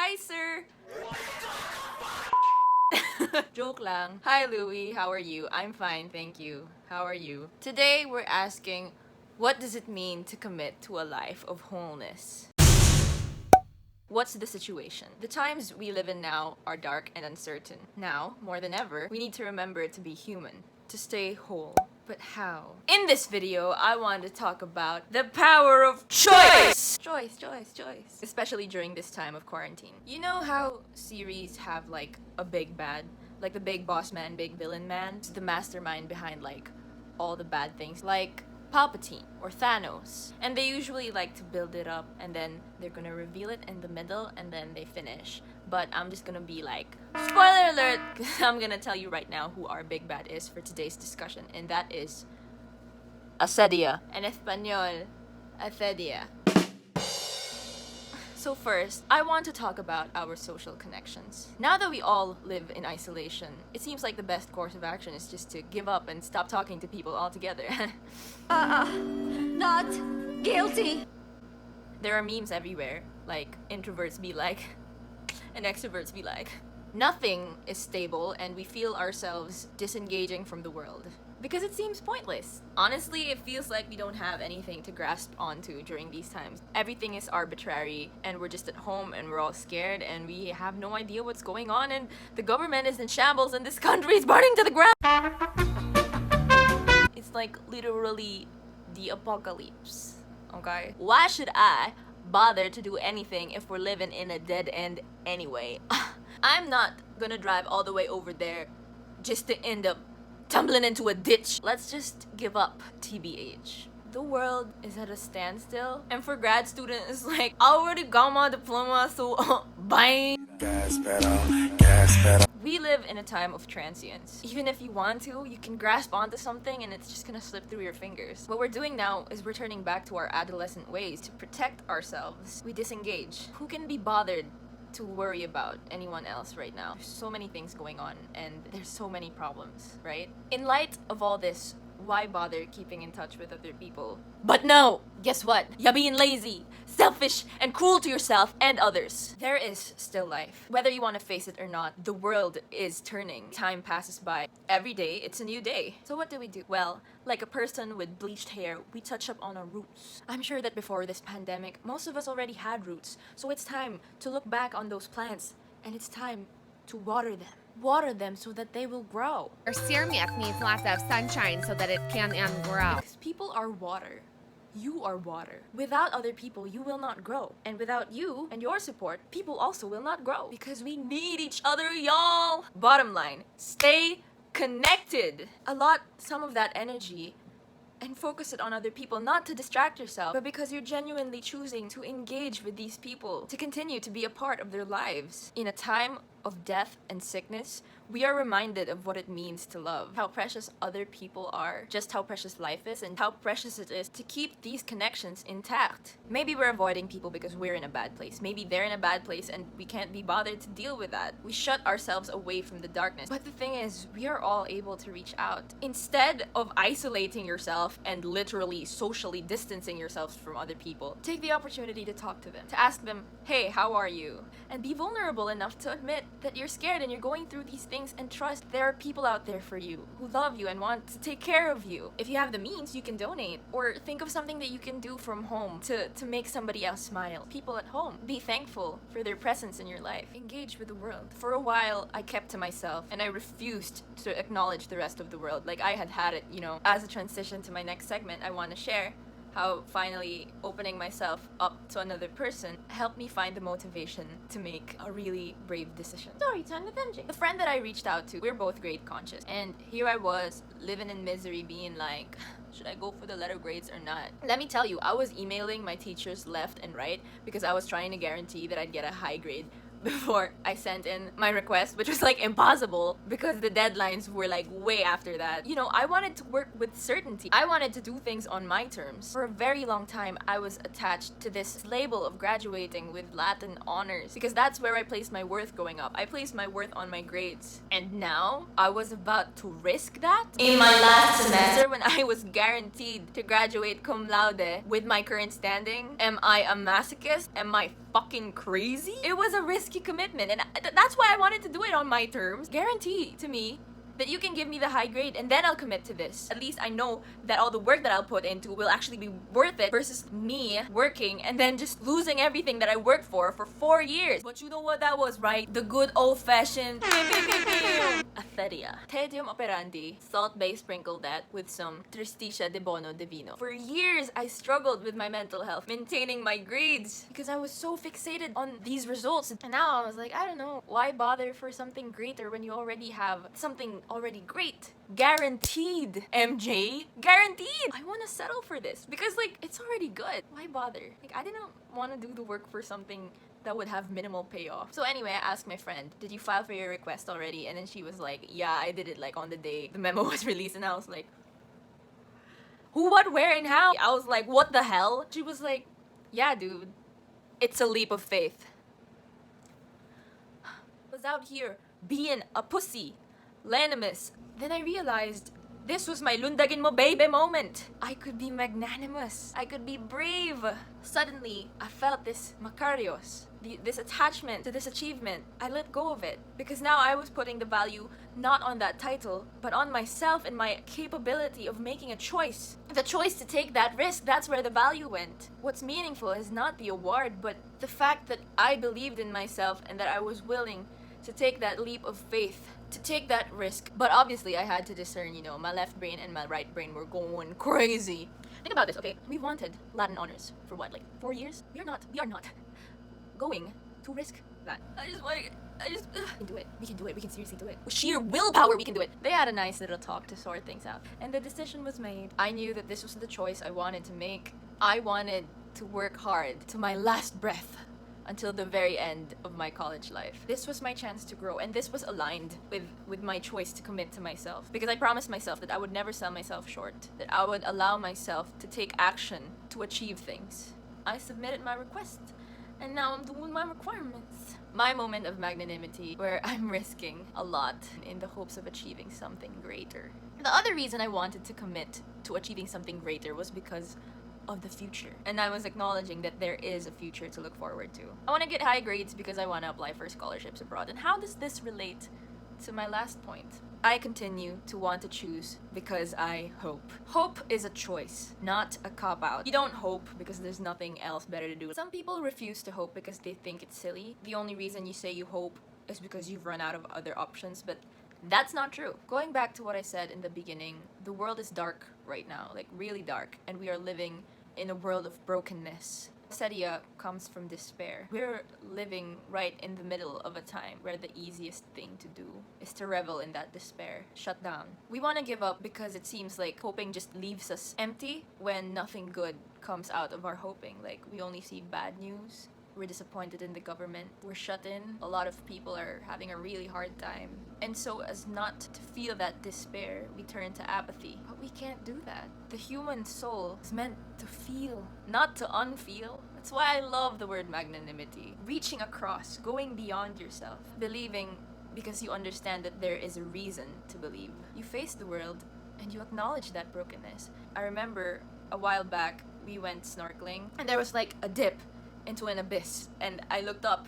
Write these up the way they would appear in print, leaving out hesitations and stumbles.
Hi, sir! Joke lang. Hi, Louie. How are you? I'm fine, thank you. How are you? Today, we're asking, what does it mean to commit to a life of wholeness? What's the situation? The times we live in now are dark and uncertain. Now, more than ever, we need to remember to be human, to stay whole. But how? In this video, I want to talk about the power of choice! Choice. Especially during this time of quarantine. You know how series have like a big bad? Like the big boss man, big villain man? It's the mastermind behind like all the bad things. Like Palpatine or Thanos. And they usually like to build it up and then they're gonna reveal it in the middle and then they finish. But I'm just gonna be like, spoiler alert! I'm gonna tell you right now who our big bad is for today's discussion, and that is Acedia. En Espanol, Acedia. So first, I want to talk about our social connections. Now that we all live in isolation, it seems like the best course of action is just to give up and stop talking to people altogether. Not guilty. There are memes everywhere, like introverts be like, and extroverts be like. Nothing is stable and we feel ourselves disengaging from the world. Because it seems pointless. Honestly, it feels like we don't have anything to grasp onto during these times. Everything is arbitrary and we're just at home and we're all scared and we have no idea what's going on and the government is in shambles and this country is burning to the ground. It's like literally the apocalypse. Okay? Why should I bother to do anything if we're living in a dead end anyway? I'm not gonna drive all the way over there just to end up tumbling into a ditch. Let's just give up, TBH. The world is at a standstill, and for grad students, it's like, I already got my diploma, so bye. Gas pedal. We live in a time of transience. Even if you want to, you can grasp onto something and it's just gonna slip through your fingers. What we're doing now is returning back to our adolescent ways to protect ourselves. We disengage. Who can be bothered to worry about anyone else right now? There's so many things going on and there's so many problems, right? In light of all this, why bother keeping in touch with other people? But no! Guess what? You're being lazy, selfish, and cruel to yourself and others. There is still life. Whether you want to face it or not, the world is turning. Time passes by. Every day, it's a new day. So what do? Well, like a person with bleached hair, we touch up on our roots. I'm sure that before this pandemic, most of us already had roots. So it's time to look back on those plants and it's time to water them. Water them so that they will grow. Our ceramic needs lots of sunshine so that it can grow. Because people are water. You are water. Without other people, you will not grow. And without you and your support, people also will not grow. Because we need each other, y'all. Bottom line, stay connected. Allot some of that energy and focus it on other people, not to distract yourself, but because you're genuinely choosing to engage with these people, to continue to be a part of their lives. In a time of death and sickness, we are reminded of what it means to love, how precious other people are, just how precious life is, and how precious it is to keep these connections intact. Maybe we're avoiding people because we're in a bad place. Maybe they're in a bad place and we can't be bothered to deal with that. We shut ourselves away from the darkness. But the thing is, we are all able to reach out. Instead of isolating yourself and literally socially distancing yourselves from other people, take the opportunity to talk to them, to ask them, hey, how are you? And be vulnerable enough to admit that you're scared and you're going through these things, and trust there are people out there for you who love you and want to take care of you. If you have the means, you can donate or think of something that you can do from home to make somebody else smile. People at home, be thankful for their presence in your life. Engage with the world. For a while, I kept to myself and I refused to acknowledge the rest of the world. Like I had it, you know. As a transition to my next segment, I want to share how finally opening myself up to another person helped me find the motivation to make a really brave decision. Story time with MJ. The friend that I reached out to, we're both grade conscious. And here I was, living in misery, being like, should I go for the letter grades or not? Let me tell you, I was emailing my teachers left and right because I was trying to guarantee that I'd get a high grade before I sent in my request, which was like impossible because the deadlines were like way after that. You know, I wanted to work with certainty. I wanted to do things on my terms. For a very long time, I was attached to this label of graduating with Latin honors because that's where I placed my worth growing up. I placed my worth on my grades. And now, I was about to risk that in my last semester when I was guaranteed to graduate cum laude with my current standing. Am I a masochist? Am I fucking crazy? It was a risky commitment, and that's why I wanted to do it on my terms. Guarantee to me that you can give me the high grade and then I'll commit to this. At least I know that all the work that I'll put into will actually be worth it versus me working and then just losing everything that I worked for 4 years. But you know what that was, right? The good old-fashioned atheria. Tedium operandi. Salt Bay sprinkled that with some Tristitia de Bono de Vino. For years, I struggled with my mental health, maintaining my grades because I was so fixated on these results. And now I was like, I don't know, why bother for something greater when you already have something already great? Guaranteed, MJ. Guaranteed. I want to settle for this because like it's already good. Why bother? Like I didn't want to do the work for something that would have minimal payoff. So anyway, I asked my friend, did you file for your request already? And then she was like, yeah, I did it like on the day the memo was released. And I was like, who, what, where, and how? I was like, what the hell? She was like, yeah, dude, it's a leap of faith. I was out here being a pussy. Lanimus. Then I realized this was my lundagin mo baby moment. I could be magnanimous. I could be brave. Suddenly, I felt this Macarios, this attachment to this achievement. I let go of it because now I was putting the value not on that title, but on myself and my capability of making a choice. The choice to take that risk, that's where the value went. What's meaningful is not the award, but the fact that I believed in myself and that I was willing to take that leap of faith, to take that risk. But obviously I had to discern, you know, my left brain and my right brain were going crazy. Think about this, okay? We wanted Latin honors for what, like 4 years? We are not going to risk that. We can do it. We can do it. We can seriously do it. With sheer willpower, we can do it. They had a nice little talk to sort things out. And the decision was made. I knew that this was the choice I wanted to make. I wanted to work hard to my last breath until the very end of my college life. This was my chance to grow, and this was aligned with my choice to commit to myself. Because I promised myself that I would never sell myself short, that I would allow myself to take action to achieve things. I submitted my request, and now I'm doing my requirements. My moment of magnanimity, where I'm risking a lot in the hopes of achieving something greater. The other reason I wanted to commit to achieving something greater was because of the future. And I was acknowledging that there is a future to look forward to. I want to get high grades because I want to apply for scholarships abroad. And how does this relate to my last point? I continue to want to choose because I hope. Hope is a choice, not a cop-out. You don't hope because there's nothing else better to do. Some people refuse to hope because they think it's silly. The only reason you say you hope is because you've run out of other options, but that's not true. Going back to what I said in the beginning, the world is dark right now, like really dark, and we are living in a world of brokenness. Sedia comes from despair. We're living right in the middle of a time where the easiest thing to do is to revel in that despair, shut down. We want to give up because it seems like hoping just leaves us empty when nothing good comes out of our hoping. Like we only see bad news. We're disappointed in the government. We're shut in. A lot of people are having a really hard time. And so as not to feel that despair, we turn to apathy. But we can't do that. The human soul is meant to feel, not to unfeel. That's why I love the word magnanimity. Reaching across, going beyond yourself. Believing because you understand that there is a reason to believe. You face the world and you acknowledge that brokenness. I remember a while back, we went snorkeling and there was like a dip into an abyss, and I looked up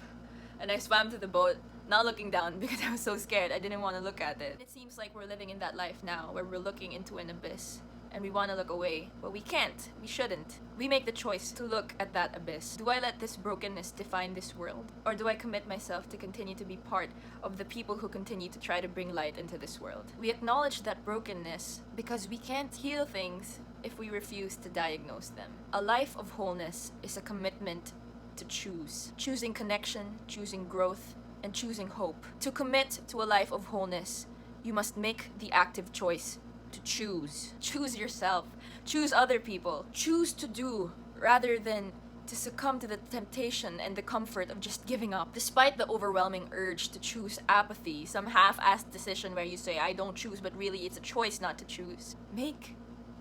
and I swam to the boat, not looking down because I was so scared. I didn't want to look at it. It seems like we're living in that life now where we're looking into an abyss and we want to look away, but we can't. We shouldn't. We make the choice to look at that abyss. Do I let this brokenness define this world, or do I commit myself to continue to be part of the people who continue to try to bring light into this world? We acknowledge that brokenness because we can't heal things if we refuse to diagnose them. A life of wholeness is a commitment to choose. Choosing connection, choosing growth, and choosing hope. To commit to a life of wholeness, you must make the active choice to choose. Choose yourself. Choose other people. Choose to do rather than to succumb to the temptation and the comfort of just giving up. Despite the overwhelming urge to choose apathy, some half-assed decision where you say, I don't choose, but really it's a choice not to choose. Make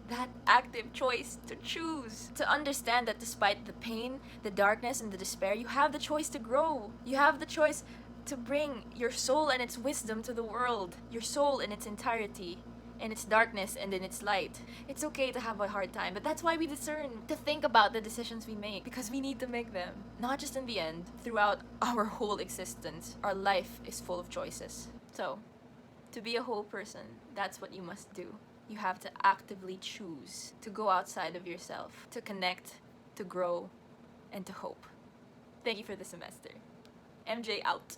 that active choice to choose. To understand that despite the pain, the darkness, and the despair, you have the choice to grow. You have the choice to bring your soul and its wisdom to the world. Your soul in its entirety. in its darkness and in its light. It's okay to have a hard time, but that's why we discern, to think about the decisions we make, because we need to make them. Not just in the end, throughout our whole existence, our life is full of choices. So, to be a whole person, that's what you must do. You have to actively choose to go outside of yourself, to connect, to grow, and to hope. Thank you for the semester. MJ out.